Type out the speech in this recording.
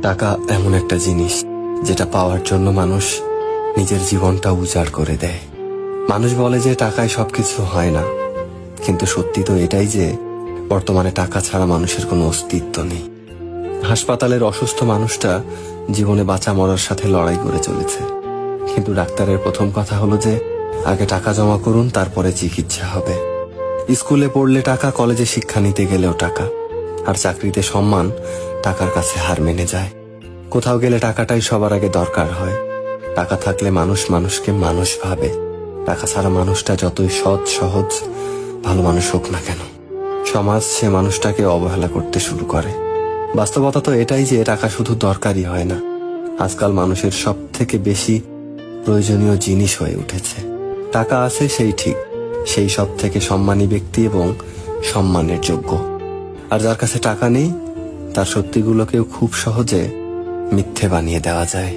টাকা এমন একটা জিনিস যেটা পাওয়ার জন্য মানুষ নিজের জীবনটা উজাড় করে দেয়। মানুষ বলে যে টাকায় সবকিছু হয় না, কিন্তু সত্যি তো এটাই যে বর্তমানে টাকা ছাড়া মানুষের কোনো অস্তিত্ব নেই। হাসপাতালের অসুস্থ মানুষটা জীবনে বাঁচা মরার সাথে লড়াই করে চলেছে, কিন্তু ডাক্তারের প্রথম কথা হলো যে আগে টাকা জমা করুন, তারপরে চিকিৎসা হবে। স্কুলে পড়লে টাকা, কলেজে শিক্ষা নিতে গেলেও টাকা, আর চাকরিতে সম্মান টাকার কাছে হার মেনে যায়। কোথাও গেলে টাকাটাই সবার আগে দরকার হয়। টাকা থাকলে মানুষ মানুষকে মানুষ ভাবে। টাকা ছাড়া মানুষটা যতই সৎ সহজ ভালো মানুষ হোক না কেন, সমাজ সে মানুষটাকে অবহেলা করতে শুরু করে। বাস্তবতা তো এটাই যে টাকা শুধু দরকারই হয় না, আজকাল মানুষের সব থেকে বেশি প্রয়োজনীয় জিনিস হয়ে উঠেছে। টাকা আছে সেই ঠিক, সেই সব থেকে সম্মানী ব্যক্তি এবং সম্মানের যোগ্য। আর যার কাছে টাকা নেই, তার সত্যিগুলোকেও খুব সহজে মিথ্যে বানিয়ে দেওয়া যায়।